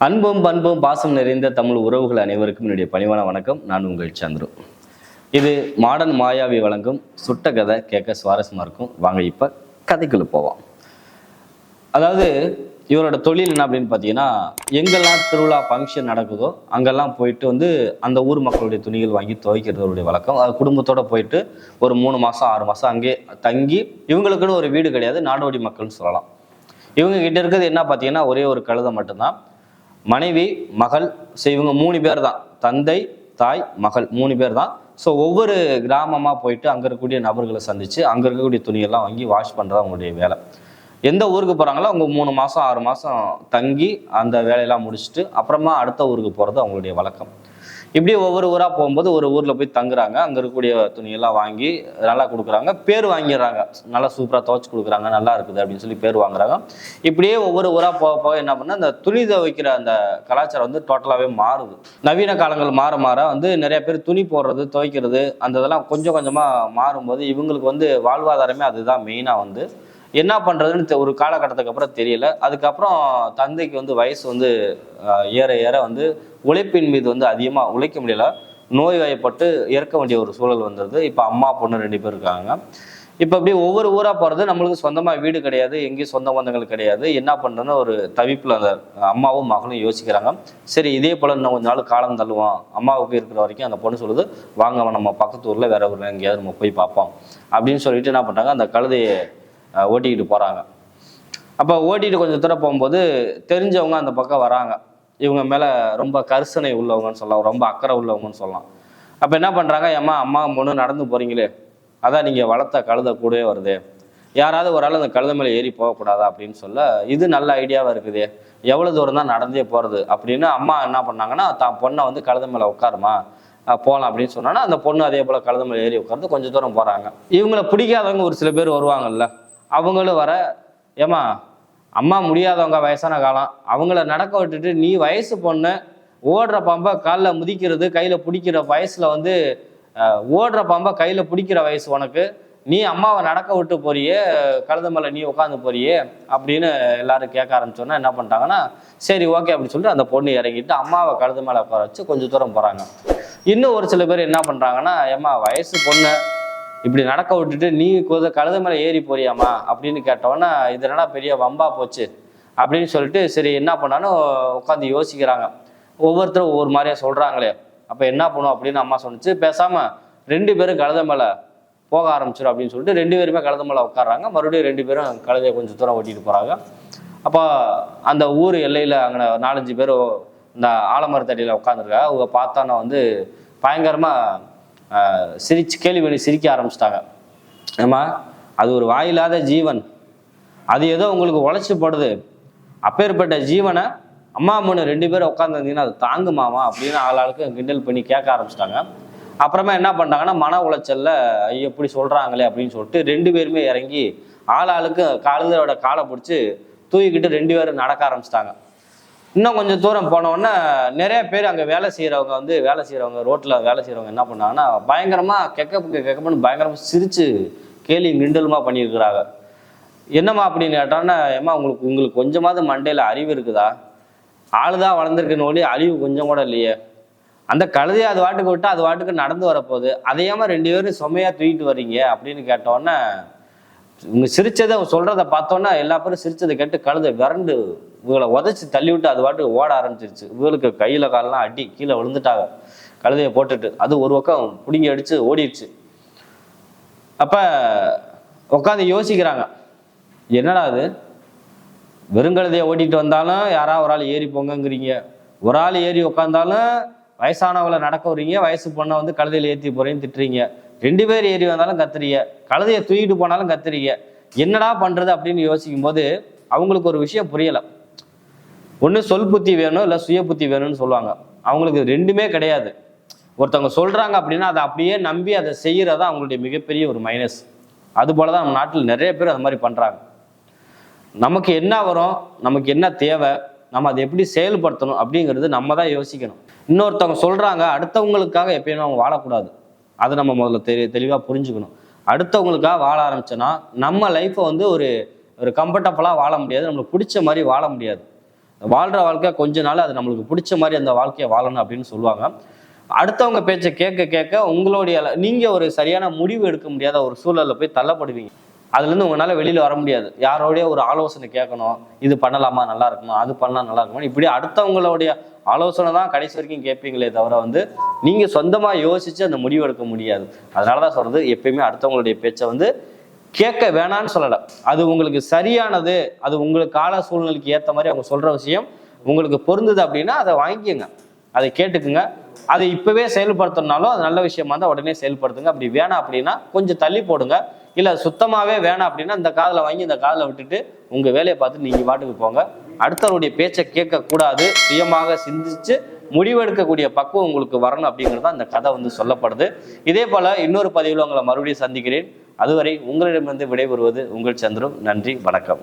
அன்பும் பண்பும் பாசம் நிறைந்த தமிழ் உறவுகள் அனைவருக்கும் என்னுடைய பணிவான வணக்கம். நான் உங்கள் சந்துரு. இது மாடர்ன் மாயாவி வழங்கும் சுட்ட கதை கேட்க சுவாரஸ்யமாக இருக்கும். வாங்க இப்போ கதைக்குள்ள போவோம். அதாவது இவரோட தொழில் என்ன அப்படின்னு பார்த்தீங்கன்னா, எங்கெல்லாம் திருவிழா ஃபங்க்ஷன் நடக்குதோ அங்கெல்லாம் போயிட்டு அந்த ஊர் மக்களுடைய துணிகள் வாங்கி துவைக்கிறதுடைய வழக்கம். அது குடும்பத்தோடு போயிட்டு ஒரு 3 மாதம் 6 மாதம் அங்கே தங்கி, இவங்களுக்குன்னு ஒரு வீடு கிடையாது, நாடோடி மக்கள்னு சொல்லலாம். இவங்க கிட்ட இருக்கிறது என்ன பார்த்தீங்கன்னா, ஒரே ஒரு கழுதை மட்டும்தான். மனைவி, மகள், இவங்க 3 பேர் தான். தந்தை, தாய், மகள் 3 பேர் தான். ஸோ ஒவ்வொரு கிராமமாக போயிட்டு அங்கே இருக்கக்கூடிய நபர்களை சந்தித்து அங்கே இருக்கக்கூடிய துணியெல்லாம் வாங்கி வாஷ் பண்ணுறது அவங்களுடைய வேலை. எந்த ஊருக்கு போகிறாங்களோ அவங்க 3 மாதம் 6 மாதம் தங்கி அந்த வேலையெல்லாம் முடிச்சுட்டு அப்புறமா அடுத்த ஊருக்கு போகிறது அவங்களுடைய வழக்கம். இப்படி ஒவ்வொரு ஊராக போகும்போது ஒரு ஊரில் போய் தங்குறாங்க. அங்கே இருக்கக்கூடிய துணியெல்லாம் வாங்கி நல்லா கொடுக்குறாங்க, பேர் வாங்கிடுறாங்க. நல்லா சூப்பராக துவைச்சி கொடுக்குறாங்க, நல்லா இருக்குது அப்படின்னு சொல்லி பேர் வாங்குறாங்க. இப்படியே ஒவ்வொரு ஊராக போக போக என்ன பண்ணால் அந்த துணி துவைக்கிற அந்த கலாச்சாரம் டோட்டலாகவே மாறுது. நவீன காலங்கள் மாற மாற நிறைய பேர் துணி போடுறது, துவைக்கிறது அந்த இதெல்லாம் கொஞ்சம் கொஞ்சமாக மாறும்போது இவங்களுக்கு வாழ்வாதாரமே அதுதான் மெயினாக என்ன பண்ணுறதுன்னு ஒரு காலகட்டத்துக்கு அப்புறம் தெரியல. அதுக்கப்புறம் தந்தைக்கு வயசு ஏற ஏற உழைப்பின் மீது அதிகமாக உழைக்க முடியல, நோய்வாய்ப்பட்டு இறக்க வேண்டிய ஒரு சூழல் வந்துடுது. இப்போ அம்மா பொண்ணு 2 பேர் இருக்காங்க. இப்போ அப்படியே ஒவ்வொரு ஊராக போகிறது, நம்மளுக்கு சொந்தமாக வீடு கிடையாது, எங்கேயும் சொந்த பந்தங்கள் கிடையாது. என்ன பண்ணுறதுன்னு ஒரு தவிப்பில் அந்த அம்மாவும் மகளும் யோசிக்கிறாங்க. சரி, இதே போல் இன்னும் கொஞ்ச நாள் காலம் தள்ளுவோம், அம்மாவுக்கு இருக்கிற வரைக்கும். அந்த பொண்ணு சொல்லுது, வாங்க நம்ம பக்கத்து ஊரில் வேற ஊரில் எங்கேயாவது நம்ம போய் பார்ப்போம் அப்படின்னு சொல்லிட்டு என்ன பண்ணுறாங்க, அந்த கழுதையை ஓட்டிக்கிட்டு போகிறாங்க. அப்போ ஓட்டிகிட்டு கொஞ்சம் தூரம் போகும்போது தெரிஞ்சவங்க அந்த பக்கம் வராங்க. இவங்க மேலே ரொம்ப கரிசனை உள்ளவங்கன்னு சொல்லலாம், ரொம்ப அக்கறை உள்ளவங்கன்னு சொல்லலாம். அப்போ என்ன பண்ணுறாங்க, அம்மா பொண்ணு நடந்து போகிறீங்களே, அதான் நீங்கள் வளர்த்த கழுதை கூடவே வருது, யாராவது ஒரு ஆள் அந்த கழுதை மேலே ஏறி போகக்கூடாதா அப்படின்னு சொல்ல, இது நல்ல ஐடியாவாக இருக்குது, எவ்வளோ தூரம் தான் நடந்தே போகிறது அப்படின்னு அம்மா என்ன பண்ணாங்கன்னா, தான் பொண்ணை கழுதை மேலே உட்காருமா போகலாம் அப்படின்னு சொன்னாங்கன்னா, அந்த பொண்ணு அதே போல் கழுதை மேலே ஏறி உட்கார்ந்து கொஞ்சம் தூரம் போகிறாங்க. இவங்களை பிடிக்காதவங்க ஒரு சில பேர் வருவாங்கல்ல, அவங்களும் வர, அம்மா முடியாதவங்க, வயசான காலம், அவங்கள நடக்க விட்டுட்டு நீ வயசு பொண்ணு, ஓடுற பாம்பை காலில் முதிக்கிறது, கையில் பிடிக்கிற வயசில் ஓடுற பாம்பை கையில் பிடிக்கிற வயசு உனக்கு, நீ அம்மாவை நடக்க விட்டு போறியே, கழுத மேலே நீ உட்காந்து போறியே அப்படின்னு எல்லாரும் கேட்க ஆரம்பிச்சோன்னா என்ன பண்ணிட்டாங்கன்னா, சரி ஓகே அப்படின்னு சொல்லிட்டு அந்த பொண்ணு இறங்கிட்டு அம்மாவை கழுத மேலே உட்கார வச்சு கொஞ்சம் தூரம் போகிறாங்க. இன்னும் ஒரு சில பேர் என்ன பண்ணுறாங்கன்னா, வயசு பொண்ணு இப்படி நடக்க விட்டுட்டு நீ கழுத மேலே ஏறி போறியாமா அப்படின்னு கேட்டோன்னா, இது என்னடா பெரிய வம்பா போச்சு அப்படின்னு சொல்லிட்டு சரி என்ன பண்ணாலும் உட்காந்து யோசிக்கிறாங்க. ஒவ்வொருத்தரும் ஒவ்வொரு மாதிரியா சொல்கிறாங்களே, அப்போ என்ன பண்ணும் அப்படின்னு அம்மா சொன்னிச்சு, பேசாமல் 2 பேரும் கழுத மேலே போக ஆரம்பிச்சிடும் அப்படின்னு சொல்லிட்டு 2 பேருமே கழுத மேலே உட்காடுறாங்க. மறுபடியும் 2 பேரும் கழுதையை கொஞ்சம் தூரம் ஓட்டிகிட்டு போகிறாங்க. அப்போ அந்த ஊர் எல்லையில் அங்கே 4-5 பேர் இந்த ஆலமரத்தடியில் உட்காந்துருக்காங்க. அவங்க பார்த்தானா பயங்கரமாக கேள்வி பண்ணி சிரிக்க ஆரம்பிச்சிட்டாங்க. அது ஒரு வாயில்லாத ஜீவன், அது ஏதோ உங்களுக்கு உழைச்சிப்படுது, அப்பேற்பட்ட ஜீவனை அம்மா பொண்ணு 2 பேரும் உட்காந்துருந்தீங்கன்னா அது தாங்குமாமா அப்படின்னு ஆளாளுக்கு கிண்டல் பண்ணி கேட்க ஆரம்பிச்சிட்டாங்க. அப்புறமா என்ன பண்ணிட்டாங்கன்னா, மன உளைச்சல்ல எப்படி சொல்றாங்களே அப்படின்னு சொல்லிட்டு 2 பேருமே இறங்கி ஆளாளுக்கு கழுதையோட காலை பிடிச்சி தூக்கிக்கிட்டு 2 பேரும் நடக்க ஆரம்பிச்சிட்டாங்க. இன்னும் கொஞ்சம் தூரம் போனோடனே நிறைய பேர் அங்கே வேலை செய்கிறவங்க ரோட்டில் வேலை செய்கிறவங்க என்ன பண்ணாங்கன்னா, பயங்கரமாக கெக்கப்பன்னு பயங்கரமாக சிரித்து கேலி கிண்டலுமா பண்ணியிருக்கிறாங்க. என்னம்மா அப்படின்னு கேட்டோன்னா, உங்களுக்கு கொஞ்சமாவது மண்டையில் அறிவு இருக்குதா, ஆளுதான் வளர்ந்துருக்குன்னு ஒளி அறிவு கொஞ்சம் கூட இல்லையே, அந்த கழுதையை அது வாட்டுக்கு விட்டு அது வாட்டுக்கு நடந்து வரப்போகுது, அதையாமல் 2 பேரும் சுமையாக தூக்கிட்டு வர்றீங்க அப்படின்னு கேட்டோன்னே, இவங்க சிரிச்சதை சொல்றதை பார்த்தோன்னா எல்லா பேரும் சிரிச்சதை கேட்டு கழுதை விரண்டு இவங்களை உதச்சி தள்ளி விட்டு அது பாட்டு ஓட ஆரம்பிச்சிருச்சு. இவங்களுக்கு கையில காலெல்லாம் அடி கீழே விழுந்துட்டாங்க, கழுதையை போட்டுட்டு. அது ஒரு பக்கம் பிடுங்கி அடிச்சு ஓடிடுச்சு. அப்ப உட்காந்து யோசிக்கிறாங்க, என்னடா அது, வெறுங்கழுதையை ஓட்டிட்டு வந்தாலும் யாராவது ஒரு ஆள் ஏறி போங்கங்கிறீங்க, ஒரு ஆள் ஏறி உட்காந்தாலும் வயசானவங்களை நடக்க விடுறீங்க, வயசு பொண்ணை கழுதையில ஏற்றி போறேன்னு திட்டுறீங்க, 2 பேர் ஏறி வந்தாலும் கத்துறீங்க, கழுதையை தூக்கிட்டு போனாலும் கத்துறீங்க, என்னடா பண்றது அப்படின்னு யோசிக்கும் போது அவங்களுக்கு ஒரு விஷயம் புரியலை. ஒன்று சொல் புத்தி வேணும், இல்லை சுய புத்தி வேணும்னு சொல்லுவாங்க. அவங்களுக்கு 2மே கிடையாது. ஒருத்தவங்க சொல்றாங்க அப்படின்னா அதை அப்படியே நம்பி அதை செய்யறதா அவங்களுடைய மிகப்பெரிய ஒரு மைனஸ். அது போலதான் நம்ம நாட்டில் நிறைய பேர் அது மாதிரி பண்றாங்க. நமக்கு என்ன வரும், நமக்கு என்ன தேவை, நம்ம அதை எப்படி செயல்படுத்தணும் அப்படிங்கிறது நம்ம தான் யோசிக்கணும். இன்னொருத்தவங்க சொல்றாங்க, அடுத்தவங்களுக்காக எப்பயுமே அவங்க வாழக்கூடாது. அதை நம்ம முதல்ல தெளிவாக புரிஞ்சுக்கணும். அடுத்தவங்களுக்காக வாழ ஆரம்பிச்சோன்னா நம்ம லைஃப்பை ஒரு கம்ஃபர்டபுளாக வாழ முடியாது, நம்மளுக்கு பிடிச்ச மாதிரி வாழ முடியாது. வாழ்கிற வாழ்க்கை கொஞ்ச நாள் அது நம்மளுக்கு பிடிச்ச மாதிரி அந்த வாழ்க்கையை வாழணும் அப்படின்னு சொல்லுவாங்க. அடுத்தவங்க பேச்சை கேட்க கேட்க உங்களுடைய நீங்கள் ஒரு சரியான முடிவு எடுக்க முடியாத ஒரு சூழலில் போய் தள்ளப்படுவீங்க. அதுலேருந்து உங்களால் வெளியில் வர முடியாது. யாரோடைய ஒரு ஆலோசனை கேட்கணும், இது பண்ணலாமா நல்லா இருக்குமா, அது பண்ணலாம் நல்லா இருக்குமா, இப்படி அடுத்தவங்களுடைய ஆலோசனை தான் கடைசி வரைக்கும் கேட்பீங்களே தவிர நீங்கள் சொந்தமாக யோசித்து அந்த முடிவு எடுக்க முடியாது. அதனால தான் சொல்கிறது, எப்பயுமே அடுத்தவங்களுடைய பேச்சை கேட்க வேணான்னு சொல்லலை. அது உங்களுக்கு சரியானது, அது உங்களுக்கு கால சூழ்நிலைக்கு ஏற்ற மாதிரி அவங்க சொல்கிற விஷயம் உங்களுக்கு பொருந்துது அப்படின்னா அதை வாங்கிக்கோங்க, அதை கேட்டுக்குங்க. அதை இப்போவே செயல்படுத்தணுனாலும் அது நல்ல விஷயமா இருந்தால் உடனே செயல்படுத்துங்க. அப்படி வேணாம் அப்படின்னா கொஞ்சம் தள்ளி போடுங்க. இல்லை சுத்தமாகவே வேணாம் அப்படின்னா இந்த காதில் வாங்கி இந்த காதில் விட்டுட்டு உங்கள் வேலையை பார்த்து நீங்கள் பாட்டுக்கு போங்க. அடுத்தவருடைய பேச்சை கேட்கக்கூடாது, சுயமாக சிந்திச்சு முடிவெடுக்கக்கூடிய பக்குவம் உங்களுக்கு வரணும் அப்படிங்கிறது தான் இந்த கதை சொல்லப்படுது. இதே போல் இன்னொரு பதிவில் உங்களை மறுபடியும் சந்திக்கிறேன். அதுவரை உங்களிடமிருந்து விடைபெறுவது உங்கள் சந்துரு. நன்றி, வணக்கம்.